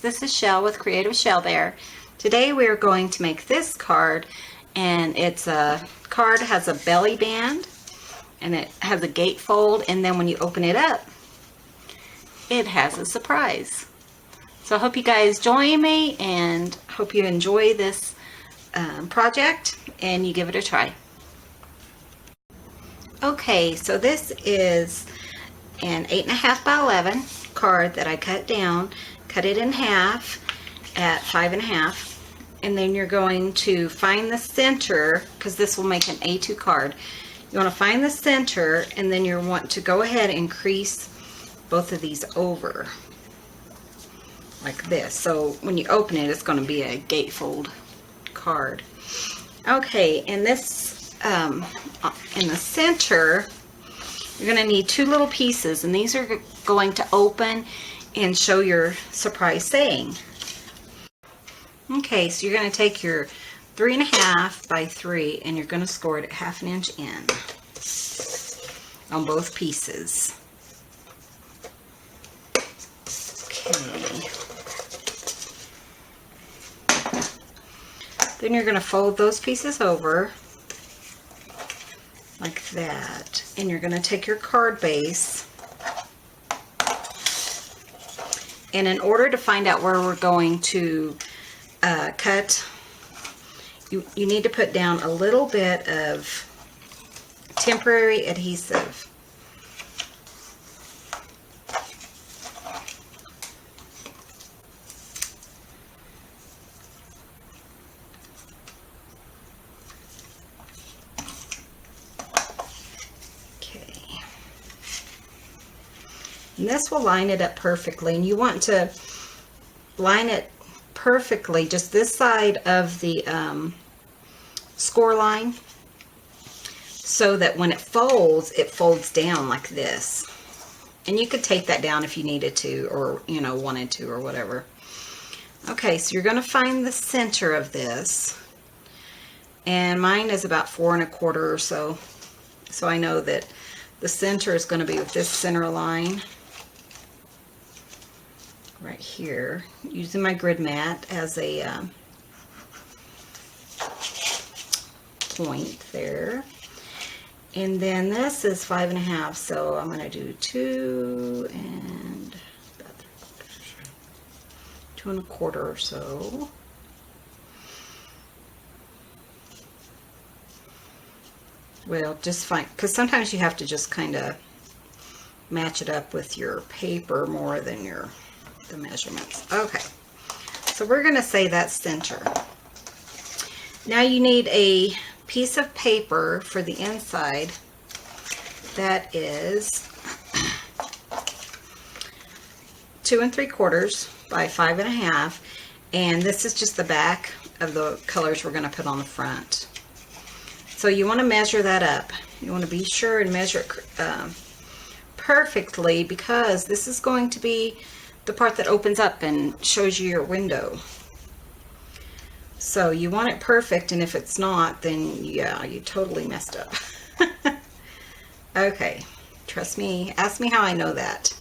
this is Shell with Creative Shell Bear. Today we are going to make this card, and it's a card has a belly band and it has a gatefold, and then when you open it up it has a surprise. So I hope you guys join me and hope you enjoy this project and you give it a try. Okay, so this is an 8.5 by 11 card that I cut down, cut it in half at 5.5, and then you're going to find the center, because this will make an A2 card. You want to find the center, and then you want to go ahead and crease both of these over like this. So when you open it, it's going to be a gatefold card. Okay, and this in the center, you're going to need two little pieces, and these are going to open and show your surprise saying. Okay, so you're going to take your 3.5 by 3 and you're going to score it at 1/2 inch in on both pieces. Okay. Then you're going to fold those pieces over like that, and you're going to take your card base, and in order to find out where we're going to cut, you need to put down a little bit of temporary adhesive. And this will line it up perfectly, and you want to line it perfectly just this side of the score line, so that when it folds down like this. And you could take that down if you needed to, or wanted to, or whatever. Okay, so you're going to find the center of this, and mine is about 4 1/4 or so, so I know that the center is going to be with this center line right here, using my grid mat as a point there. And then this is 5.5, so I'm going to do 2 and 2 1/4 or so. Well, just fine, because sometimes you have to just kind of match it up with your paper more than the measurements. Okay, so we're going to say that's center. Now you need a piece of paper for the inside that is 2 3/4 by 5.5, and this is just the back of the colors we're going to put on the front. So you want to measure that up. You want to be sure and measure it perfectly, because this is going to be the part that opens up and shows you your window. So you want it perfect, and if it's not, then yeah, you totally messed up. Okay, trust me, ask me how I know that.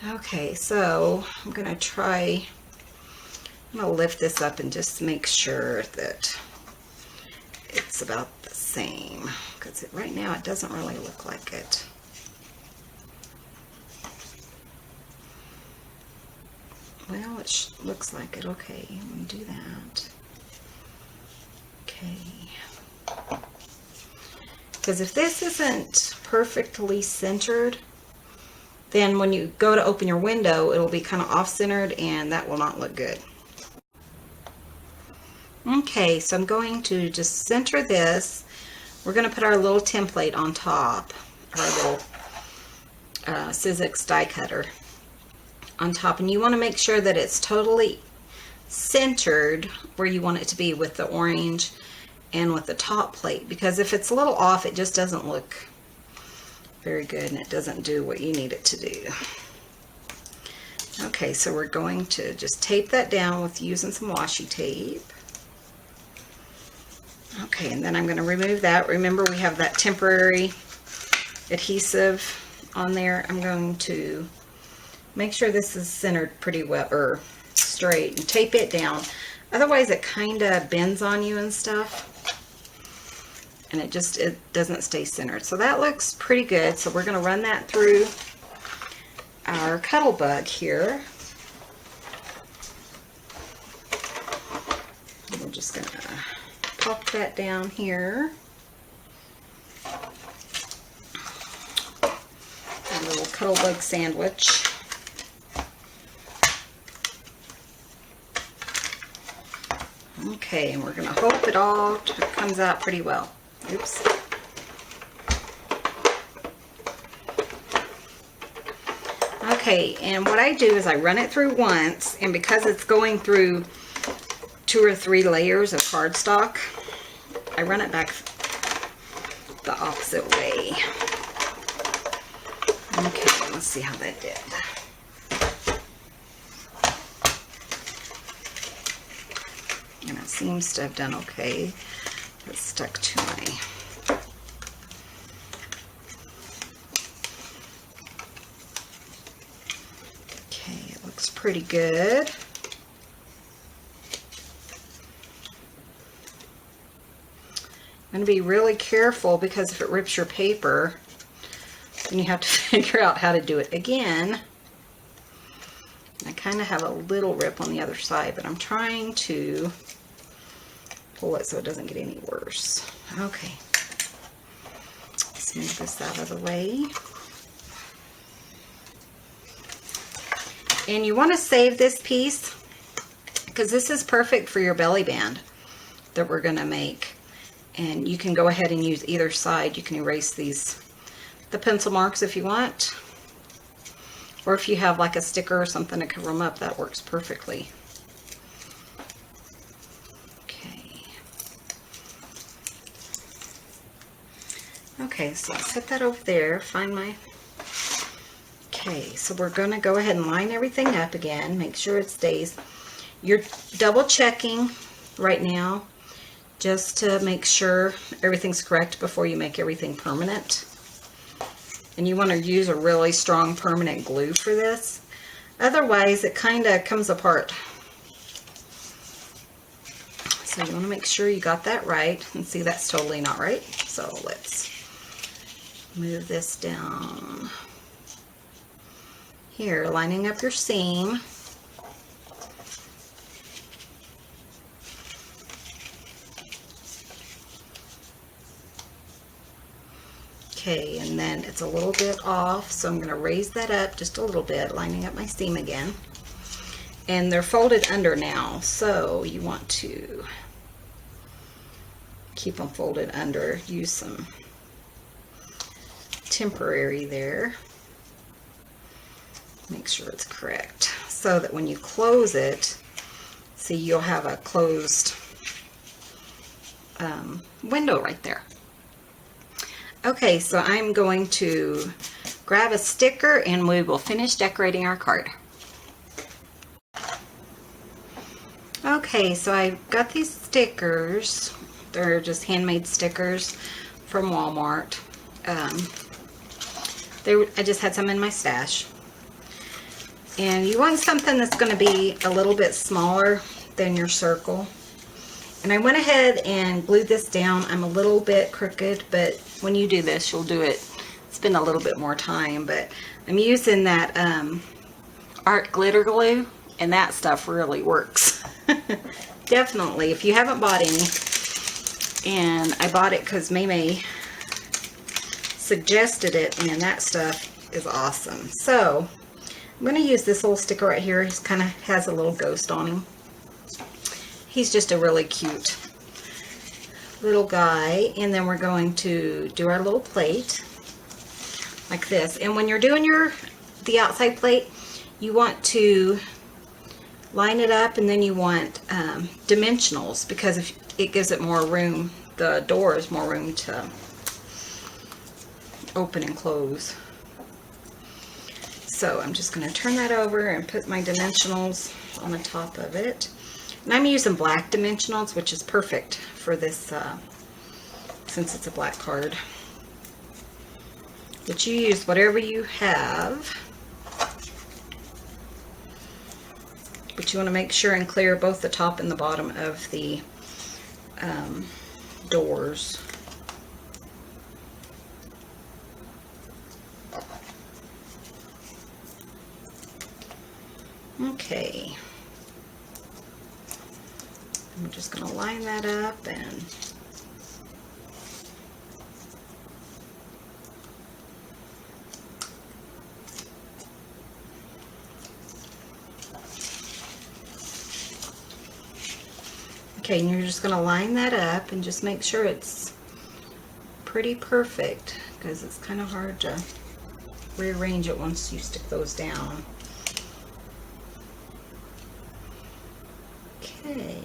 Okay, so I'm going to lift this up and just make sure that it's about the same, because right now it doesn't really look like it. Well, it looks like it. Okay, let me do that. Okay. Because if this isn't perfectly centered, then when you go to open your window, it'll be kind of off-centered, and that will not look good. Okay, so I'm going to just center this. We're going to put our little template on top, our little Sizzix die cutter on top, and you want to make sure that it's totally centered where you want it to be with the orange and with the top plate, because if it's a little off, it just doesn't look very good and it doesn't do what you need it to do. Okay, so we're going to just tape that down with using some washi tape. Okay, and then I'm going to remove that. Remember, we have that temporary adhesive on there. I'm going to Make sure this is centered pretty well, or straight, and tape it down. Otherwise it kind of bends on you and stuff, and it doesn't stay centered. So that looks pretty good. So we're going to run that through our cuddle bug here. We're just going to pop that down here. A little cuddle bug sandwich. Okay, and we're going to hope it all comes out pretty well. Oops. Okay, and what I do is I run it through once, and because it's going through 2 or 3 layers of cardstock, I run it back the opposite way. Okay, let's see how that did. And it seems to have done okay. It's stuck to my... Okay, it looks pretty good. I'm going to be really careful, because if it rips your paper, then you have to figure out how to do it again. I kind of have a little rip on the other side, but I'm trying to pull it so it doesn't get any worse. Okay, let's move this out of the way. And you want to save this piece, because this is perfect for your belly band that we're going to make. And you can go ahead and use either side. You can erase the pencil marks if you want. Or if you have like a sticker or something to cover them up, that works perfectly. Okay, so I'll set that over there, find my... Okay, so we're going to go ahead and line everything up again, make sure it stays. You're double checking right now just to make sure everything's correct before you make everything permanent. And you want to use a really strong permanent glue for this. Otherwise, it kind of comes apart. So you want to make sure you got that right. And see, that's totally not right. So let's move this down here, lining up your seam. Okay, and then it's a little bit off, so I'm going to raise that up just a little bit, lining up my seam again. And they're folded under now, so you want to keep them folded under. Use some temporary there. Make sure it's correct, so that when you close it, see, you'll have a closed window right there. Okay, so I'm going to grab a sticker and we will finish decorating our card. Okay, so I got these stickers. They're just handmade stickers from Walmart. I just had some in my stash. And you want something that's going to be a little bit smaller than your circle. And I went ahead and glued this down. I'm a little bit crooked, but when you do this, you'll do it. Spend a little bit more time, but I'm using that art glitter glue, and that stuff really works. Definitely, if you haven't bought any, and I bought it because Maymay suggested it, and that stuff is awesome. So I'm going to use this little sticker right here. He kind of has a little ghost on him. He's just a really cute little guy. And then we're going to do our little plate like this. And when you're doing the outside plate, you want to line it up, and then you want dimensionals, because if it gives it more room, the door is more room to open and close. So I'm just going to turn that over and put my dimensionals on the top of it. And I'm using black dimensionals, which is perfect for this since it's a black card. But you use whatever you have. But you want to make sure and clear both the top and the bottom of the doors. Okay. I'm just going to line that up and okay, and you're just going to line that up and just make sure it's pretty perfect, because it's kind of hard to rearrange it once you stick those down. Okay.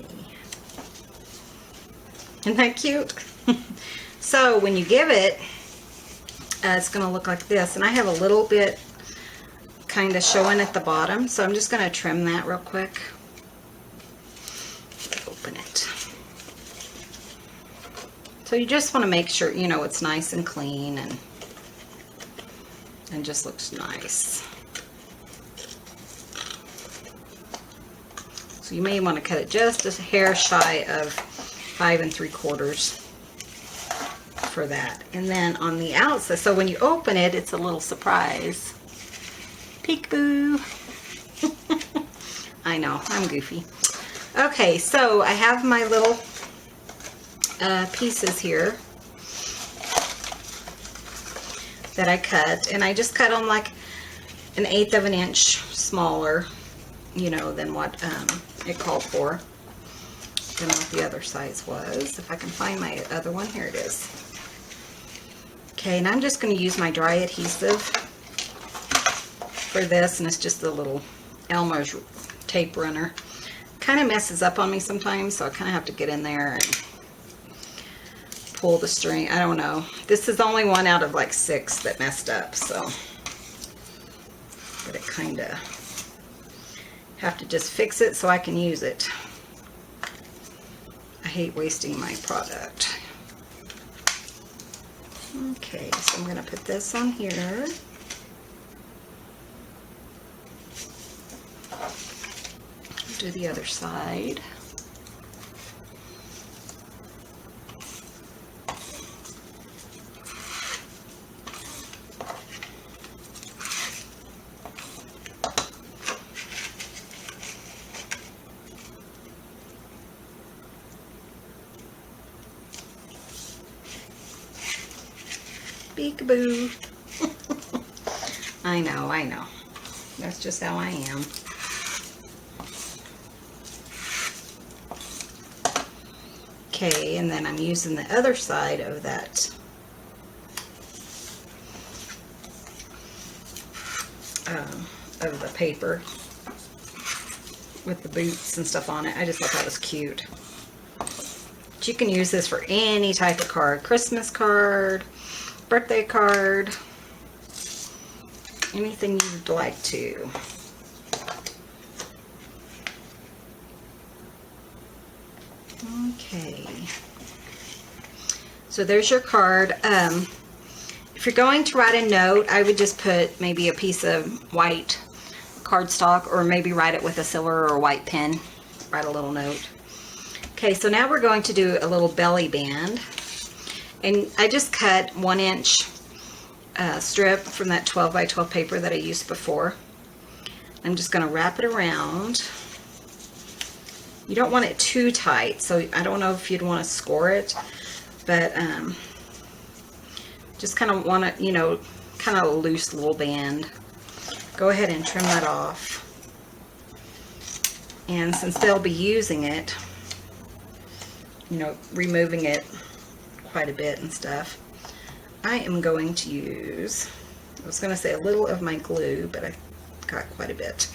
Isn't that cute? So when you give it, it's going to look like this. And I have a little bit kind of showing at the bottom, so I'm just going to trim that real quick. Open it. So you just want to make sure, you know, it's nice and clean and just looks nice. So you may want to cut it just a hair shy of 5 3/4 for that. And then on the outside, so when you open it, it's a little surprise. Peekaboo. I know, I'm goofy. Okay, so I have my little pieces here that I cut, and I just cut them like 1/8 of an inch smaller, you know, than what it called for, than what the other size was. If I can find my other one, here it is. Okay, and I'm just going to use my dry adhesive for this, and it's just a little Elmer's tape runner. Kind of messes up on me sometimes, so I kind of have to get in there and pull the string. I don't know. This is the only one out of like 6 that messed up, so but it kind of have to just fix it so I can use it. I hate wasting my product. Okay, so I'm going to put this on here. Do the other side. Peekaboo. I know, I know. That's just how I am. Okay, and then I'm using the other side of that of the paper with the boots and stuff on it. I just thought that was cute. But you can use this for any type of card. Christmas card, birthday card, anything you'd like to. Okay, so there's your card. If you're going to write a note, I would just put maybe a piece of white cardstock, or maybe write it with a silver or white pen. Write a little note. Okay, so now we're going to do a little belly band. And I just cut 1 inch strip from that 12 by 12 paper that I used before. I'm just going to wrap it around. You don't want it too tight, so I don't know if you'd want to score it, but just kind of want to, you know, kind of a loose little band. Go ahead and trim that off. And since they'll be using it, you know, removing it quite a bit and stuff, I am going to use, I was going to say a little of my glue, but I got quite a bit.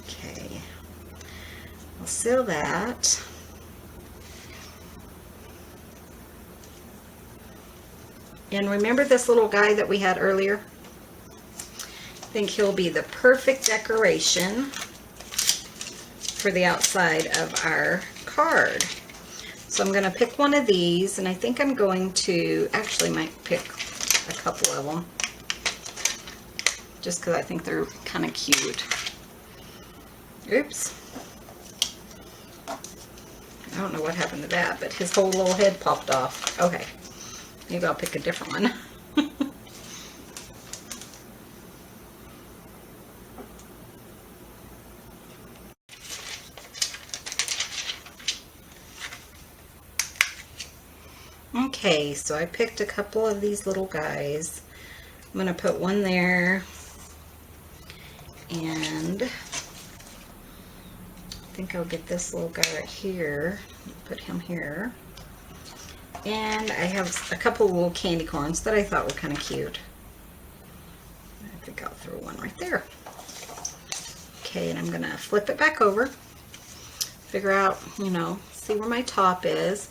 Okay, I'll seal that. And remember this little guy that we had earlier? I think he'll be the perfect decoration for the outside of our card. So I'm going to pick one of these, and I think I'm going to, actually might pick a couple of them, just because I think they're kind of cute. Oops. I don't know what happened to that, but his whole little head popped off. Okay, maybe I'll pick a different one. Okay, so I picked a couple of these little guys. I'm going to put one there, and I think I'll get this little guy right here, put him here. And I have a couple of little candy corns that I thought were kind of cute. I think I'll throw one right there. Okay, and I'm going to flip it back over, figure out, you know, see where my top is.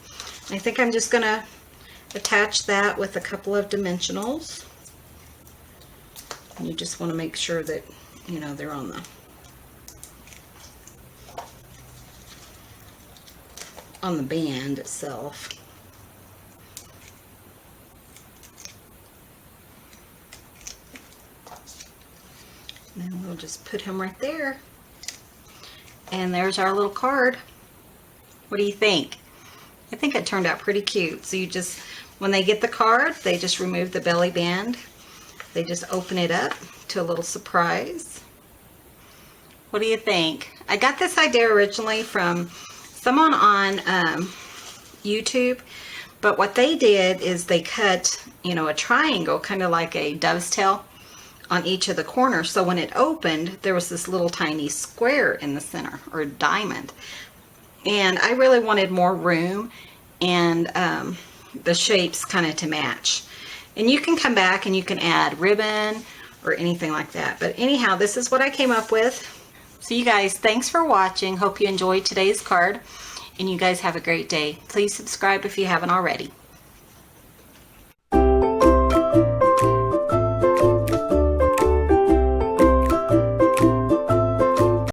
I think I'm just going to attach that with a couple of dimensionals. And you just want to make sure that, you know, they're on the band itself. And then we'll just put him right there. And there's our little card. What do you think? I think it turned out pretty cute. So you just, when they get the card, they just remove the belly band. They just open it up to a little surprise. What do you think? I got this idea originally from someone on YouTube, but what they did is they cut, you know, a triangle, kind of like a dove's tail, on each of the corners. So when it opened, there was this little tiny square in the center, or diamond. And I really wanted more room and the shapes kind of to match. And you can come back and you can add ribbon or anything like that. But anyhow, this is what I came up with. So you guys, thanks for watching. Hope you enjoyed today's card. And you guys have a great day. Please subscribe if you haven't already.